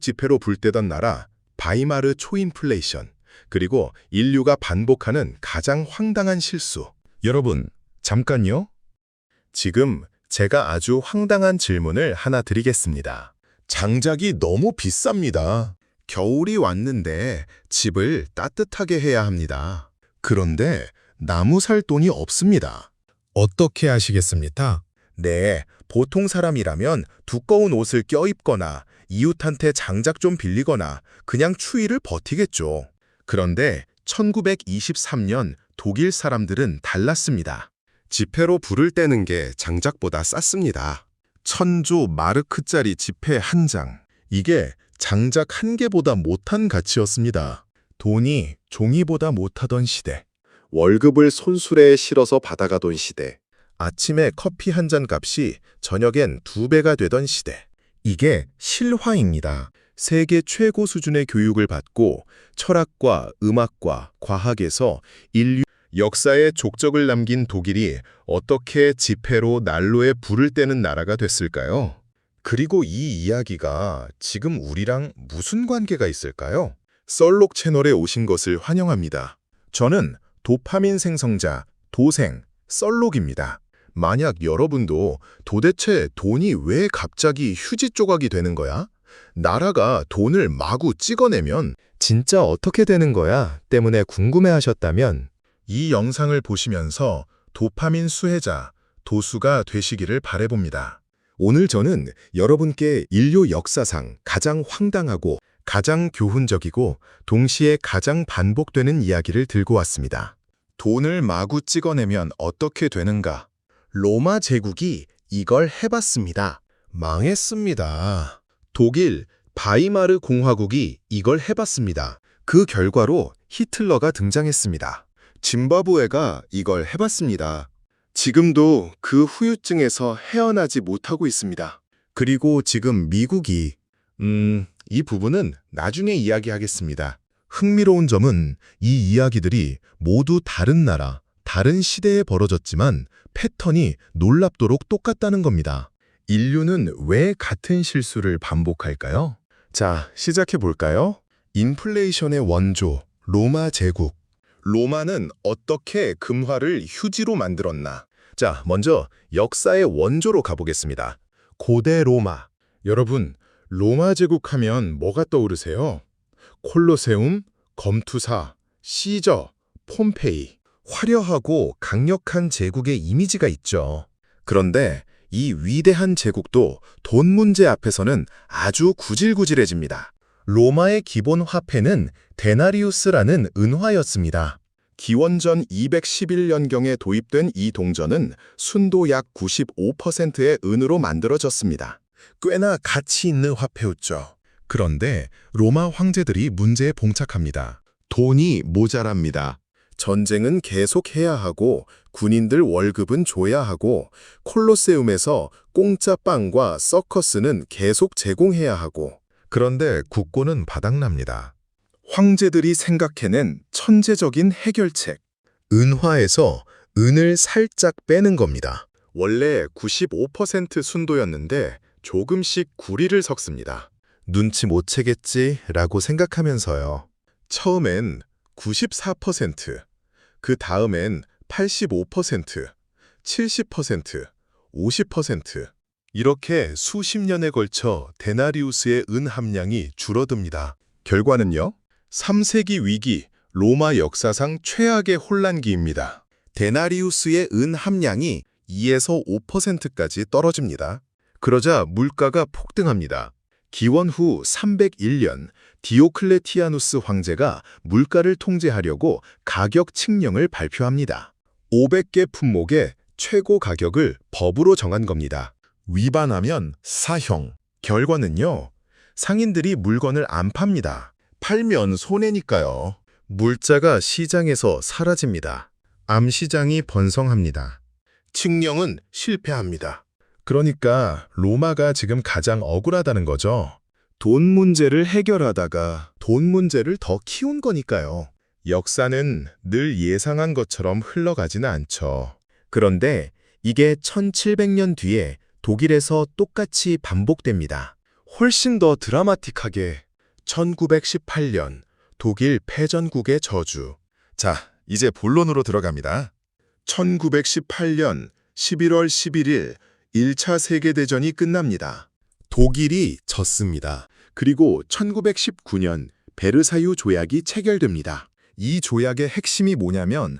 지폐로 불때던 나라, 바이마르 초인플레이션, 그리고 인류가 반복하는 가장 황당한 실수. 여러분, 잠깐요. 지금 제가 아주 황당한 질문을 하나 드리겠습니다. 장작이 너무 비쌉니다. 겨울이 왔는데 집을 따뜻하게 해야 합니다. 그런데 나무 살 돈이 없습니다. 어떻게 하시겠습니까? 네, 보통 사람이라면 두꺼운 옷을 껴입거나 이웃한테 장작 좀 빌리거나 그냥 추위를 버티겠죠. 그런데 1923년 독일 사람들은 달랐습니다. 지폐로 불을 떼는 게 장작보다 쌌습니다. 1000조 마르크짜리 지폐 한 장. 이게 장작 한 개보다 못한 가치였습니다. 돈이 종이보다 못하던 시대. 월급을 손수레에 실어서 받아가던 시대. 아침에 커피 한 잔 값이 저녁엔 2배가 되던 시대. 이게 실화입니다. 세계 최고 수준의 교육을 받고 철학과 음악과 과학에서 인류 역사에 족적을 남긴 독일이 어떻게 지폐로 난로에 불을 떼는 나라가 됐을까요? 그리고 이 이야기가 지금 우리랑 무슨 관계가 있을까요? 썰록 채널에 오신 것을 환영합니다. 저는 도파민 생성자, 도생, 썰록입니다. 만약 여러분도 도대체 돈이 왜 갑자기 휴지 조각이 되는 거야? 나라가 돈을 마구 찍어내면 진짜 어떻게 되는 거야? 때문에 궁금해하셨다면 이 영상을 보시면서 도파민 수혜자, 도수가 되시기를 바라봅니다. 오늘 저는 여러분께 인류 역사상 가장 황당하고 가장 교훈적이고 동시에 가장 반복되는 이야기를 들고 왔습니다. 돈을 마구 찍어내면 어떻게 되는가? 로마 제국이 이걸 해봤습니다. 망했습니다. 독일 바이마르 공화국이 이걸 해봤습니다. 그 결과로 히틀러가 등장했습니다. 짐바브웨가 이걸 해봤습니다. 지금도 그 후유증에서 헤어나지 못하고 있습니다. 그리고 지금 미국이 이 부분은 나중에 이야기하겠습니다. 흥미로운 점은 이 이야기들이 모두 다른 나라, 다른 시대에 벌어졌지만 패턴이 놀랍도록 똑같다는 겁니다. 인류는 왜 같은 실수를 반복할까요? 자, 시작해 볼까요? 인플레이션의 원조, 로마 제국. 로마는 어떻게 금화를 휴지로 만들었나? 자, 먼저 역사의 원조로 가보겠습니다. 고대 로마. 여러분, 로마 제국 하면 뭐가 떠오르세요? 콜로세움, 검투사, 시저, 폼페이. 화려하고 강력한 제국의 이미지가 있죠. 그런데 이 위대한 제국도 돈 문제 앞에서는 아주 구질구질해집니다. 로마의 기본 화폐는 데나리우스라는 은화였습니다. 기원전 211년경에 도입된 이 동전은 순도 약 95%의 은으로 만들어졌습니다. 꽤나 가치 있는 화폐였죠. 그런데 로마 황제들이 문제에 봉착합니다. 돈이 모자랍니다. 전쟁은 계속해야 하고 군인들 월급은 줘야 하고 콜로세움에서 공짜 빵과 서커스는 계속 제공해야 하고 그런데 국고는 바닥납니다. 황제들이 생각해낸 천재적인 해결책. 은화에서 은을 살짝 빼는 겁니다. 원래 95% 순도였는데 조금씩 구리를 섞습니다. 눈치 못 채겠지라고 생각하면서요. 처음엔 94%, 그 다음엔 85%, 70%, 50%. 이렇게 수십 년에 걸쳐 데나리우스의 은 함량이 줄어듭니다. 결과는요? 3세기 위기, 로마 역사상 최악의 혼란기입니다. 데나리우스의 은 함량이 2에서 5%까지 떨어집니다. 그러자 물가가 폭등합니다. 기원 후 301년 디오클레티아누스 황제가 물가를 통제하려고 가격 칙령을 발표합니다. 500개 품목의 최고 가격을 법으로 정한 겁니다. 위반하면 사형. 결과는요, 상인들이 물건을 안 팝니다. 팔면 손해니까요. 물자가 시장에서 사라집니다. 암시장이 번성합니다. 칙령은 실패합니다. 그러니까 로마가 지금 가장 억울하다는 거죠. 돈 문제를 해결하다가 돈 문제를 더 키운 거니까요. 역사는 늘 예상한 것처럼 흘러가지는 않죠. 그런데 이게 1700년 뒤에 독일에서 똑같이 반복됩니다. 훨씬 더 드라마틱하게 1918년 독일 패전국의 저주. 자, 이제 본론으로 들어갑니다. 1918년 11월 11일 1차 세계대전이 끝납니다. 독일이 졌습니다. 그리고 1919년 베르사유 조약이 체결됩니다. 이 조약의 핵심이 뭐냐면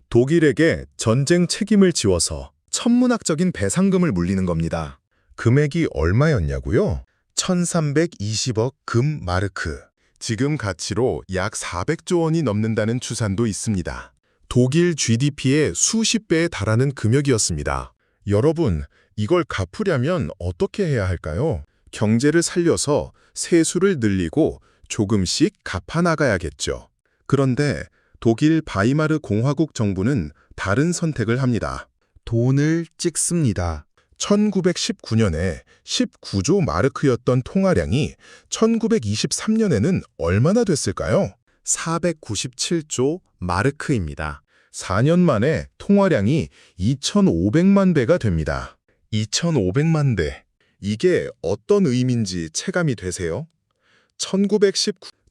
독일에게 전쟁 책임을 지워서 천문학적인 배상금을 물리는 겁니다. 금액이 얼마였냐고요? 1320억 금 마르크. 지금 가치로 약 400조 원이 넘는다는 추산도 있습니다. 독일 GDP의 수십 배에 달하는 금액이었습니다. 여러분, 이걸 갚으려면 어떻게 해야 할까요? 경제를 살려서 세수를 늘리고 조금씩 갚아나가야겠죠. 그런데 독일 바이마르 공화국 정부는 다른 선택을 합니다. 돈을 찍습니다. 1919년에 19조 마르크였던 통화량이 1923년에는 얼마나 됐을까요? 497조 마르크입니다. 4년 만에 통화량이 2,500만 배가 됩니다. 2,500만 대. 이게 어떤 의미인지 체감이 되세요?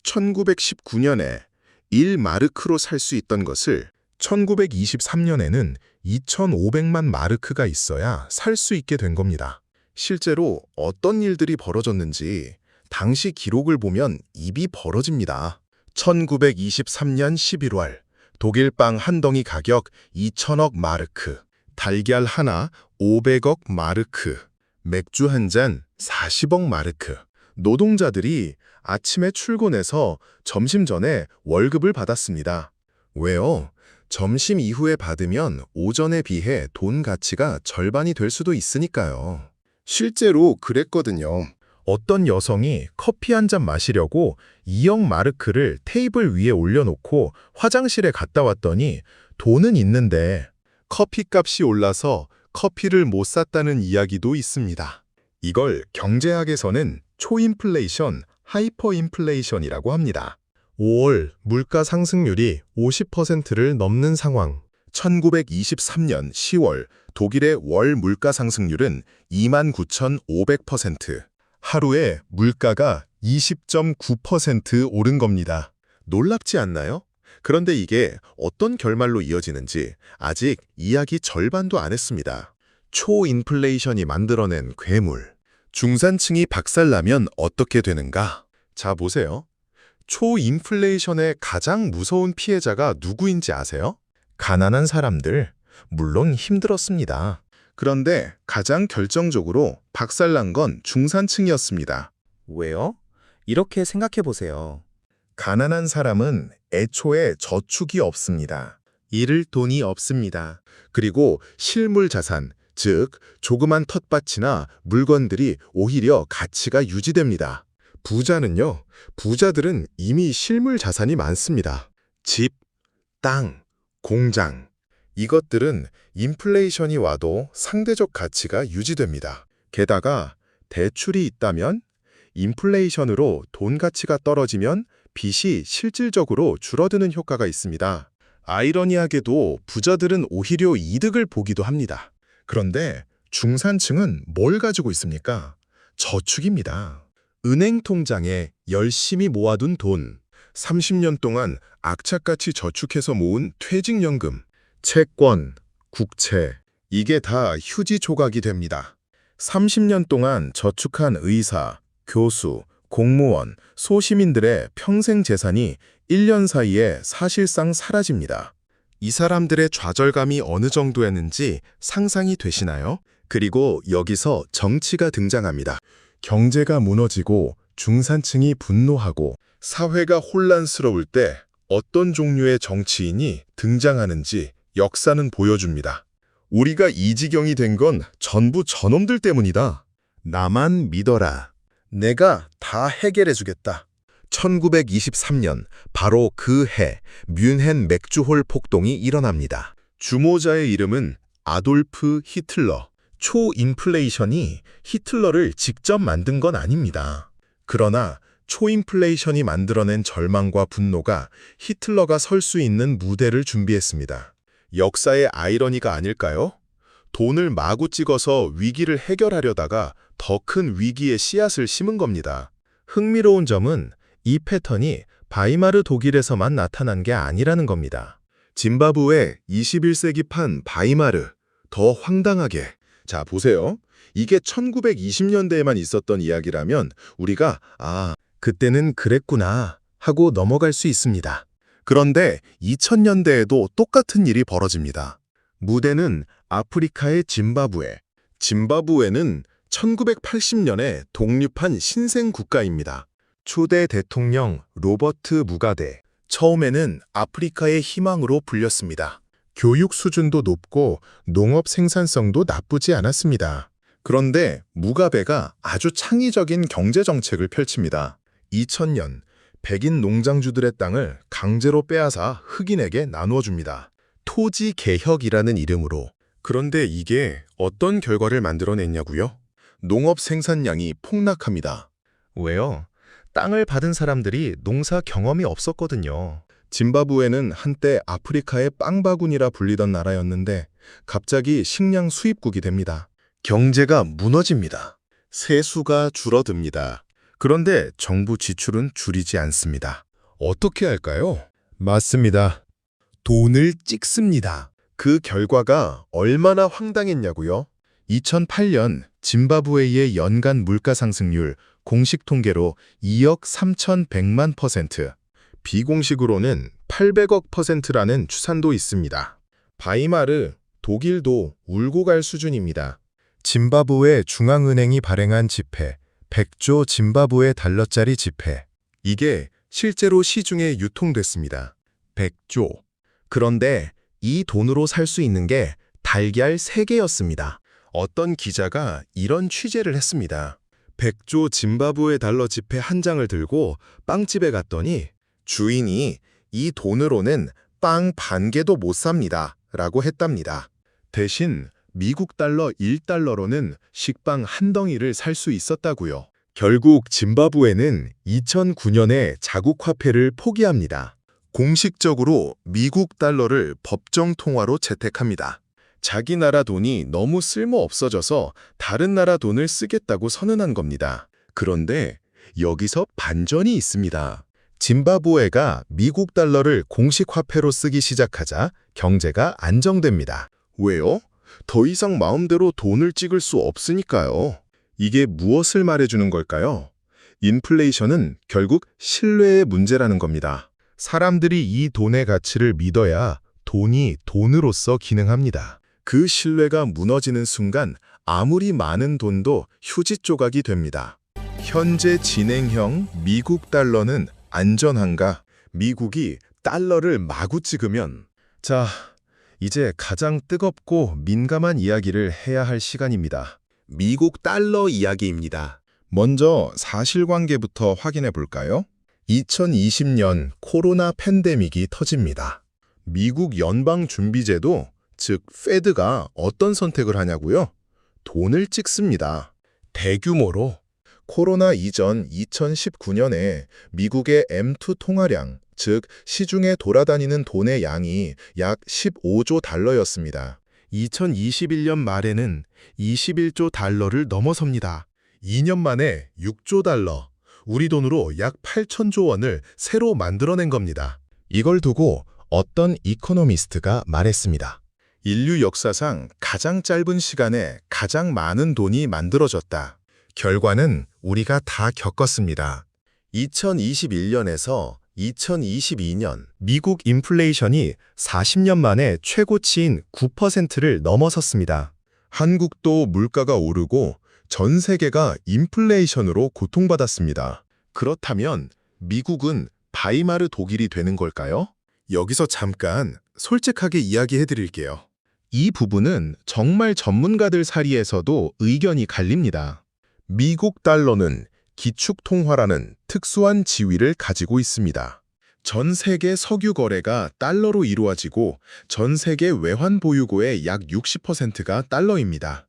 1919년에 1마르크로 살 수 있던 것을 1923년에는 2,500만 마르크가 있어야 살 수 있게 된 겁니다. 실제로 어떤 일들이 벌어졌는지 당시 기록을 보면 입이 벌어집니다. 1923년 11월 독일 빵 한 덩이 가격 2,000억 마르크, 달걀 하나 500억 마르크, 맥주 한 잔 40억 마르크. 노동자들이 아침에 출근해서 점심 전에 월급을 받았습니다. 왜요? 점심 이후에 받으면 오전에 비해 돈 가치가 절반이 될 수도 있으니까요. 실제로 그랬거든요. 어떤 여성이 커피 한 잔 마시려고 2억 마르크를 테이블 위에 올려놓고 화장실에 갔다 왔더니 돈은 있는데 커피값이 올라서 커피를 못 샀다는 이야기도 있습니다. 이걸 경제학에서는 초인플레이션, 하이퍼인플레이션이라고 합니다. 5월 물가 상승률이 50%를 넘는 상황. 1923년 10월 독일의 월 물가 상승률은 29,500%. 하루에 물가가 20.9% 오른 겁니다. 놀랍지 않나요? 그런데 이게 어떤 결말로 이어지는지 아직 이야기 절반도 안 했습니다. 초인플레이션이 만들어낸 괴물. 중산층이 박살나면 어떻게 되는가? 자, 보세요. 초인플레이션의 가장 무서운 피해자가 누구인지 아세요? 가난한 사람들. 물론 힘들었습니다. 그런데 가장 결정적으로 박살난 건 중산층이었습니다. 왜요? 이렇게 생각해 보세요. 가난한 사람은 애초에 저축이 없습니다. 잃을 돈이 없습니다. 그리고 실물 자산, 즉 조그만 텃밭이나 물건들이 오히려 가치가 유지됩니다. 부자는요, 부자들은 이미 실물 자산이 많습니다. 집, 땅, 공장. 이것들은 인플레이션이 와도 상대적 가치가 유지됩니다. 게다가 대출이 있다면 인플레이션으로 돈 가치가 떨어지면 빚이 실질적으로 줄어드는 효과가 있습니다. 아이러니하게도 부자들은 오히려 이득을 보기도 합니다. 그런데 중산층은 뭘 가지고 있습니까? 저축입니다. 은행 통장에 열심히 모아둔 돈, 30년 동안 악착같이 저축해서 모은 퇴직연금, 채권, 국채, 이게 다 휴지 조각이 됩니다. 30년 동안 저축한 의사, 교수, 공무원, 소시민들의 평생 재산이 1년 사이에 사실상 사라집니다. 이 사람들의 좌절감이 어느 정도였는지 상상이 되시나요? 그리고 여기서 정치가 등장합니다. 경제가 무너지고 중산층이 분노하고 사회가 혼란스러울 때 어떤 종류의 정치인이 등장하는지 역사는 보여줍니다. 우리가 이 지경이 된 건 전부 저놈들 때문이다. 나만 믿어라. 내가 다 해결해주겠다. 1923년 바로 그 해 뮌헨 맥주홀 폭동이 일어납니다. 주모자의 이름은 아돌프 히틀러. 초인플레이션이 히틀러를 직접 만든 건 아닙니다. 그러나 초인플레이션이 만들어낸 절망과 분노가 히틀러가 설 수 있는 무대를 준비했습니다. 역사의 아이러니가 아닐까요? 돈을 마구 찍어서 위기를 해결하려다가 더 큰 위기의 씨앗을 심은 겁니다. 흥미로운 점은 이 패턴이 바이마르 독일에서만 나타난 게 아니라는 겁니다. 짐바브웨 21세기판 바이마르, 더 황당하게. 자, 보세요. 이게 1920년대에만 있었던 이야기라면 우리가 그때는 그랬구나 하고 넘어갈 수 있습니다. 그런데 2000년대에도 똑같은 일이 벌어집니다. 무대는 아프리카의 짐바브웨. 짐바브웨는 1980년에 독립한 신생 국가입니다. 초대 대통령 로버트 무가베. 처음에는 아프리카의 희망으로 불렸습니다. 교육 수준도 높고 농업 생산성도 나쁘지 않았습니다. 그런데 무가베가 아주 창의적인 경제 정책을 펼칩니다. 2000년 백인 농장주들의 땅을 강제로 빼앗아 흑인에게 나누어 줍니다. 토지 개혁이라는 이름으로. 그런데 이게 어떤 결과를 만들어냈냐고요? 농업 생산량이 폭락합니다. 왜요? 땅을 받은 사람들이 농사 경험이 없었거든요. 짐바브웨는 한때 아프리카의 빵바구니라 불리던 나라였는데 갑자기 식량 수입국이 됩니다. 경제가 무너집니다. 세수가 줄어듭니다. 그런데 정부 지출은 줄이지 않습니다. 어떻게 할까요? 맞습니다. 돈을 찍습니다. 그 결과가 얼마나 황당했냐고요? 2008년 짐바브웨의 연간 물가 상승률 공식 통계로 2억 3,100만 %, 비공식으로는 800억 %라는 추산도 있습니다. 바이마르, 독일도 울고 갈 수준입니다. 짐바브웨 중앙은행이 발행한 지폐, 100조 짐바브웨 달러짜리 지폐. 이게 실제로 시중에 유통됐습니다. 100조. 그런데 이 돈으로 살 수 있는 게 달걀 3개였습니다. 어떤 기자가 이런 취재를 했습니다. 100조 짐바브웨 달러 지폐 한 장을 들고 빵집에 갔더니 주인이 이 돈으로는 빵 반 개도 못 삽니다. 라고 했답니다. 대신 미국 달러 1달러로는 식빵 한 덩이를 살 수 있었다고요. 결국 짐바브웨는 2009년에 자국 화폐를 포기합니다. 공식적으로 미국 달러를 법정 통화로 채택합니다. 자기 나라 돈이 너무 쓸모 없어져서 다른 나라 돈을 쓰겠다고 선언한 겁니다. 그런데 여기서 반전이 있습니다. 짐바브웨가 미국 달러를 공식 화폐로 쓰기 시작하자 경제가 안정됩니다. 왜요? 더 이상 마음대로 돈을 찍을 수 없으니까요. 이게 무엇을 말해주는 걸까요? 인플레이션은 결국 신뢰의 문제라는 겁니다. 사람들이 이 돈의 가치를 믿어야 돈이 돈으로서 기능합니다. 그 신뢰가 무너지는 순간 아무리 많은 돈도 휴지 조각이 됩니다. 현재 진행형 미국 달러는 안전한가? 미국이 달러를 마구 찍으면 자, 이제 가장 뜨겁고 민감한 이야기를 해야 할 시간입니다. 미국 달러 이야기입니다. 먼저 사실관계부터 확인해 볼까요? 2020년 코로나 팬데믹이 터집니다. 미국 연방준비제도, 즉 페드가 어떤 선택을 하냐고요? 돈을 찍습니다. 대규모로. 코로나 이전 2019년에 미국의 M2 통화량, 즉 시중에 돌아다니는 돈의 양이 약 15조 달러였습니다. 2021년 말에는 21조 달러를 넘어섭니다. 2년 만에 6조 달러, 우리 돈으로 약 8천조 원을 새로 만들어낸 겁니다. 이걸 두고 어떤 이코노미스트가 말했습니다. 인류 역사상 가장 짧은 시간에 가장 많은 돈이 만들어졌다. 결과는 우리가 다 겪었습니다. 2021년에서 2022년 미국 인플레이션이 40년 만에 최고치인 9%를 넘어섰습니다. 한국도 물가가 오르고 전 세계가 인플레이션으로 고통받았습니다. 그렇다면 미국은 바이마르 독일이 되는 걸까요? 여기서 잠깐 솔직하게 이야기해 드릴게요. 이 부분은 정말 전문가들 사이에서도 의견이 갈립니다. 미국 달러는 기축통화라는 특수한 지위를 가지고 있습니다. 전 세계 석유 거래가 달러로 이루어지고 전 세계 외환 보유고의 약 60%가 달러입니다.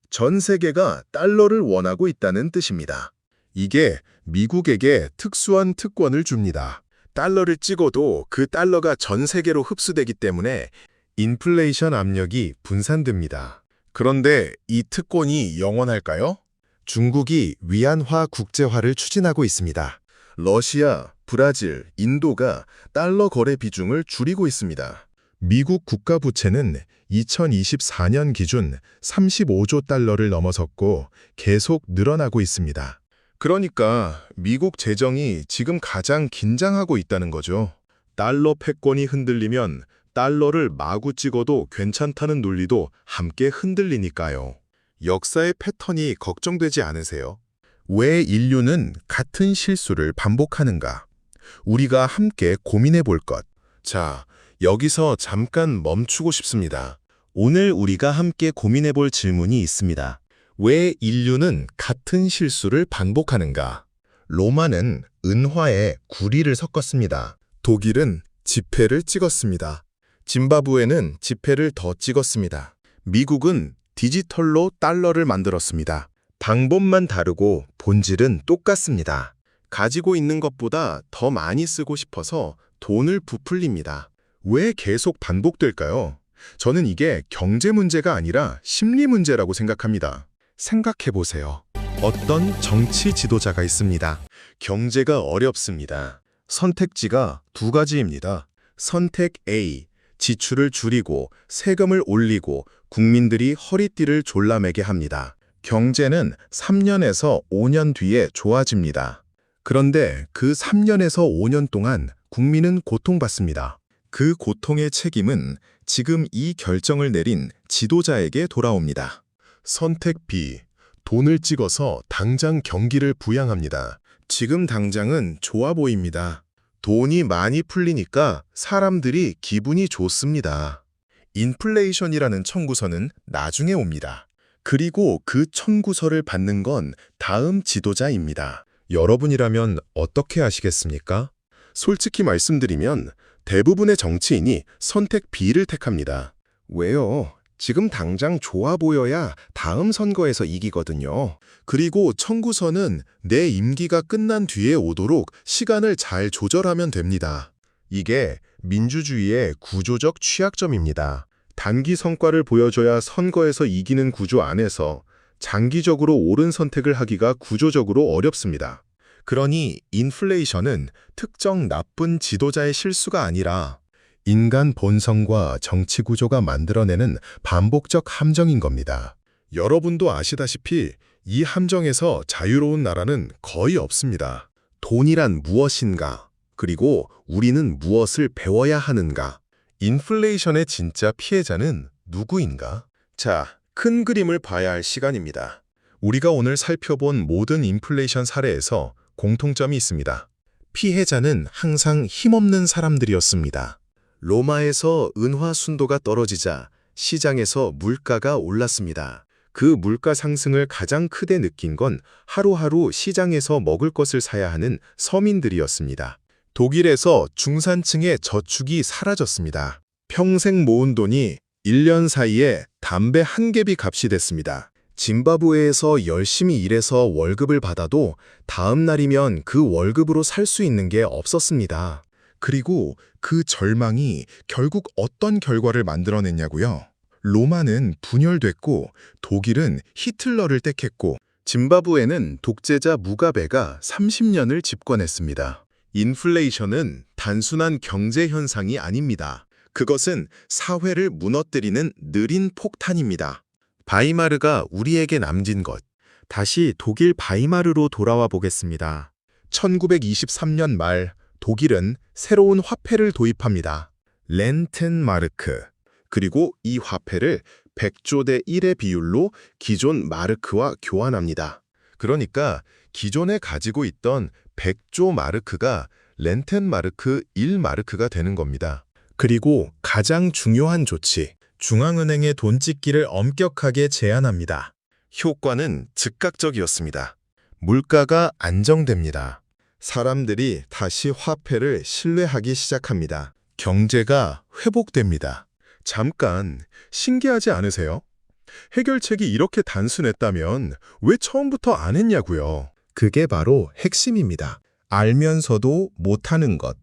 전 세계가 달러를 원하고 있다는 뜻입니다. 이게 미국에게 특수한 특권을 줍니다. 달러를 찍어도 그 달러가 전 세계로 흡수되기 때문에 인플레이션 압력이 분산됩니다. 그런데 이 특권이 영원할까요? 중국이 위안화 국제화를 추진하고 있습니다. 러시아, 브라질, 인도가 달러 거래 비중을 줄이고 있습니다. 미국 국가 부채는 2024년 기준 35조 달러를 넘어섰고 계속 늘어나고 있습니다. 그러니까 미국 재정이 지금 가장 긴장하고 있다는 거죠. 달러 패권이 흔들리면 달러를 마구 찍어도 괜찮다는 논리도 함께 흔들리니까요. 역사의 패턴이 걱정되지 않으세요? 왜 인류는 같은 실수를 반복하는가? 우리가 함께 고민해 볼 것. 자, 여기서 잠깐 멈추고 싶습니다. 오늘 우리가 함께 고민해 볼 질문이 있습니다. 왜 인류는 같은 실수를 반복하는가? 로마는 은화에 구리를 섞었습니다. 독일은 지폐를 찍었습니다. 짐바브웨는 지폐를 더 찍었습니다. 미국은 디지털로 달러를 만들었습니다. 방법만 다르고 본질은 똑같습니다. 가지고 있는 것보다 더 많이 쓰고 싶어서 돈을 부풀립니다. 왜 계속 반복될까요? 저는 이게 경제 문제가 아니라 심리 문제라고 생각합니다. 생각해 보세요. 어떤 정치 지도자가 있습니다. 경제가 어렵습니다. 선택지가 두 가지입니다. 선택 A, 지출을 줄이고 세금을 올리고 국민들이 허리띠를 졸라매게 합니다. 경제는 3년에서 5년 뒤에 좋아집니다. 그런데 그 3년에서 5년 동안 국민은 고통받습니다. 그 고통의 책임은 지금 이 결정을 내린 지도자에게 돌아옵니다. 선택 B, 돈을 찍어서 당장 경기를 부양합니다. 지금 당장은 좋아 보입니다. 돈이 많이 풀리니까 사람들이 기분이 좋습니다. 인플레이션이라는 청구서는 나중에 옵니다. 그리고 그 청구서를 받는 건 다음 지도자입니다. 여러분이라면 어떻게 하시겠습니까? 솔직히 말씀드리면 대부분의 정치인이 선택 B를 택합니다. 왜요? 지금 당장 좋아 보여야 다음 선거에서 이기거든요. 그리고 청구서는 내 임기가 끝난 뒤에 오도록 시간을 잘 조절하면 됩니다. 이게 민주주의의 구조적 취약점입니다. 단기 성과를 보여줘야 선거에서 이기는 구조 안에서 장기적으로 옳은 선택을 하기가 구조적으로 어렵습니다. 그러니 인플레이션은 특정 나쁜 지도자의 실수가 아니라 인간 본성과 정치 구조가 만들어내는 반복적 함정인 겁니다. 여러분도 아시다시피 이 함정에서 자유로운 나라는 거의 없습니다. 돈이란 무엇인가? 그리고 우리는 무엇을 배워야 하는가? 인플레이션의 진짜 피해자는 누구인가? 자, 큰 그림을 봐야 할 시간입니다. 우리가 오늘 살펴본 모든 인플레이션 사례에서 공통점이 있습니다. 피해자는 항상 힘없는 사람들이었습니다. 로마에서 은화 순도가 떨어지자 시장에서 물가가 올랐습니다. 그 물가 상승을 가장 크게 느낀 건 하루하루 시장에서 먹을 것을 사야 하는 서민들이었습니다. 독일에서 중산층의 저축이 사라졌습니다. 평생 모은 돈이 1년 사이에 담배 한 갭이 값이 됐습니다. 짐바브웨에서 열심히 일해서 월급을 받아도 다음 날이면 그 월급으로 살 수 있는 게 없었습니다. 그리고 그 절망이 결국 어떤 결과를 만들어냈냐고요? 로마는 분열됐고 독일은 히틀러를 택했고 짐바브웨는 독재자 무가베가 30년을 집권했습니다. 인플레이션은 단순한 경제 현상이 아닙니다. 그것은 사회를 무너뜨리는 느린 폭탄입니다. 바이마르가 우리에게 남긴 것. 다시 독일 바이마르로 돌아와 보겠습니다. 1923년 말 독일은 새로운 화폐를 도입합니다. 렌텐마르크. 그리고 이 화폐를 100조 대 1의 비율로 기존 마르크와 교환합니다. 그러니까 기존에 가지고 있던 100조 마르크가 렌텐마르크 1마르크가 되는 겁니다. 그리고 가장 중요한 조치, 중앙은행의 돈 찍기를 엄격하게 제한합니다. 효과는 즉각적이었습니다. 물가가 안정됩니다. 사람들이 다시 화폐를 신뢰하기 시작합니다. 경제가 회복됩니다. 잠깐, 신기하지 않으세요? 해결책이 이렇게 단순했다면 왜 처음부터 안 했냐고요? 그게 바로 핵심입니다. 알면서도 못하는 것.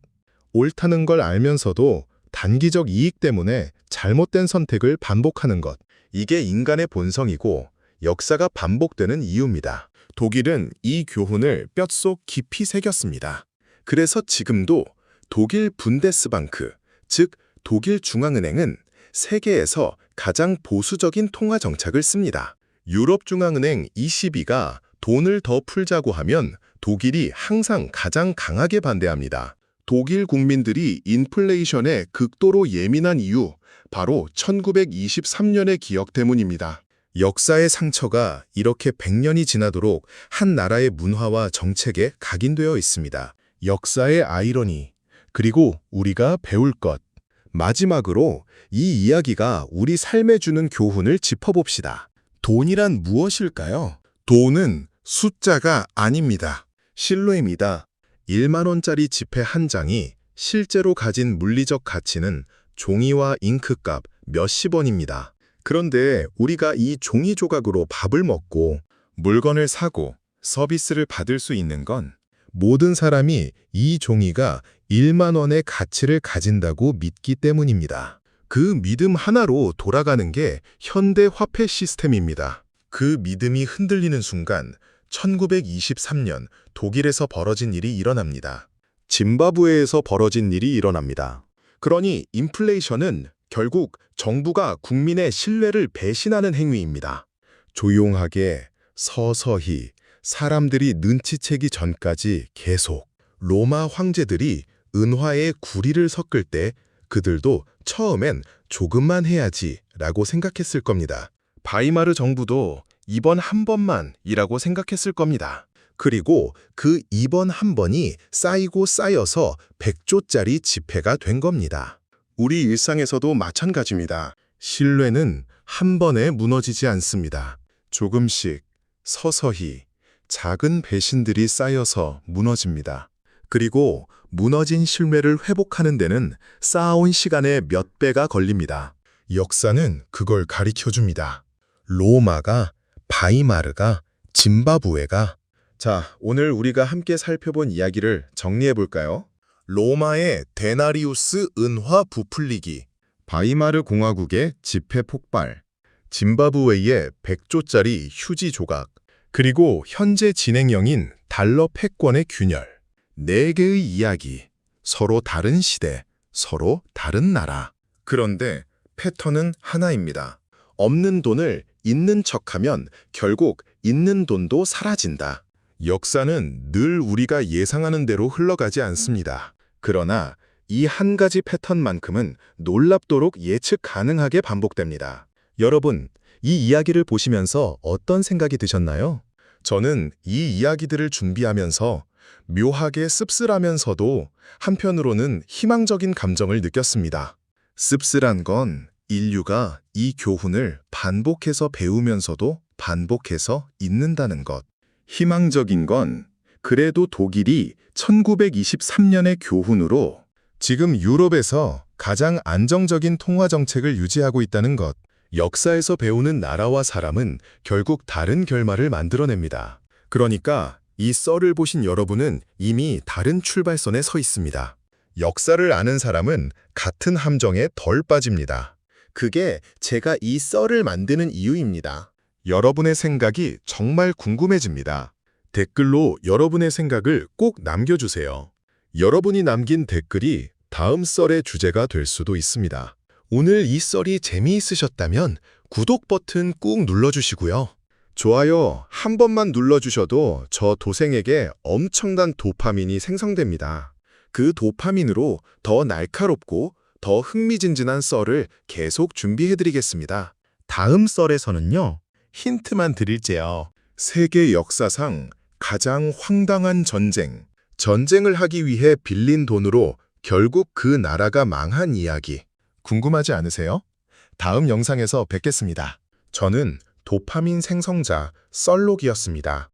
옳다는 걸 알면서도 단기적 이익 때문에 잘못된 선택을 반복하는 것. 이게 인간의 본성이고 역사가 반복되는 이유입니다. 독일은 이 교훈을 뼛속 깊이 새겼습니다. 그래서 지금도 독일 분데스방크, 즉 독일 중앙은행은 세계에서 가장 보수적인 통화 정책을 씁니다. 유럽중앙은행 ECB가 돈을 더 풀자고 하면 독일이 항상 가장 강하게 반대합니다. 독일 국민들이 인플레이션에 극도로 예민한 이유, 바로 1923년의 기억 때문입니다. 역사의 상처가 이렇게 100년이 지나도록 한 나라의 문화와 정책에 각인되어 있습니다. 역사의 아이러니, 그리고 우리가 배울 것. 마지막으로 이 이야기가 우리 삶에 주는 교훈을 짚어봅시다. 돈이란 무엇일까요? 돈은 숫자가 아닙니다. 신뢰입니다. 1만 원짜리 지폐 한 장이 실제로 가진 물리적 가치는 종이와 잉크값 몇십 원입니다. 그런데 우리가 이 종이 조각으로 밥을 먹고 물건을 사고 서비스를 받을 수 있는 건 모든 사람이 이 종이가 1만 원의 가치를 가진다고 믿기 때문입니다. 그 믿음 하나로 돌아가는 게 현대 화폐 시스템입니다. 그 믿음이 흔들리는 순간 1923년 독일에서 벌어진 일이 일어납니다. 짐바브웨에서 벌어진 일이 일어납니다. 그러니 인플레이션은 결국 정부가 국민의 신뢰를 배신하는 행위입니다. 조용하게, 서서히, 사람들이 눈치채기 전까지 계속 로마 황제들이 은화에 구리를 섞을 때 그들도 처음엔 조금만 해야지 라고 생각했을 겁니다. 바이마르 정부도 이번 한 번만이라고 생각했을 겁니다. 그리고 그 이번 한 번이 쌓이고 쌓여서 100조짜리 지폐가 된 겁니다. 우리 일상에서도 마찬가지입니다. 신뢰는 한 번에 무너지지 않습니다. 조금씩, 서서히, 작은 배신들이 쌓여서 무너집니다. 그리고 무너진 신뢰를 회복하는 데는 쌓아온 시간의 몇 배가 걸립니다. 역사는 그걸 가르쳐줍니다. 로마가, 바이마르가, 짐바브웨가. 자, 오늘 우리가 함께 살펴본 이야기를 정리해볼까요? 로마의 데나리우스 은화 부풀리기, 바이마르 공화국의 지폐 폭발, 짐바브웨의 100조짜리 휴지 조각, 그리고 현재 진행형인 달러 패권의 균열. 4개의 이야기, 서로 다른 시대, 서로 다른 나라. 그런데 패턴은 하나입니다. 없는 돈을 있는 척하면 결국 있는 돈도 사라진다. 역사는 늘 우리가 예상하는 대로 흘러가지 않습니다. 그러나 이 한 가지 패턴만큼은 놀랍도록 예측 가능하게 반복됩니다. 여러분, 이 이야기를 보시면서 어떤 생각이 드셨나요? 저는 이 이야기들을 준비하면서 묘하게 씁쓸하면서도 한편으로는 희망적인 감정을 느꼈습니다. 씁쓸한 건 인류가 이 교훈을 반복해서 배우면서도 반복해서 잊는다는 것. 희망적인 건 그래도 독일이 1923년의 교훈으로 지금 유럽에서 가장 안정적인 통화 정책을 유지하고 있다는 것. 역사에서 배우는 나라와 사람은 결국 다른 결말을 만들어냅니다. 그러니까 이 썰을 보신 여러분은 이미 다른 출발선에 서 있습니다. 역사를 아는 사람은 같은 함정에 덜 빠집니다. 그게 제가 이 썰을 만드는 이유입니다. 여러분의 생각이 정말 궁금해집니다. 댓글로 여러분의 생각을 꼭 남겨주세요. 여러분이 남긴 댓글이 다음 썰의 주제가 될 수도 있습니다. 오늘 이 썰이 재미있으셨다면 구독 버튼 꾹 눌러주시고요. 좋아요 한 번만 눌러주셔도 저 도생에게 엄청난 도파민이 생성됩니다. 그 도파민으로 더 날카롭고 더 흥미진진한 썰을 계속 준비해드리겠습니다. 다음 썰에서는요, 힌트만 드릴게요. 세계 역사상 가장 황당한 전쟁. 전쟁을 하기 위해 빌린 돈으로 결국 그 나라가 망한 이야기. 궁금하지 않으세요? 다음 영상에서 뵙겠습니다. 저는 도파민 생성자 썰록이었습니다.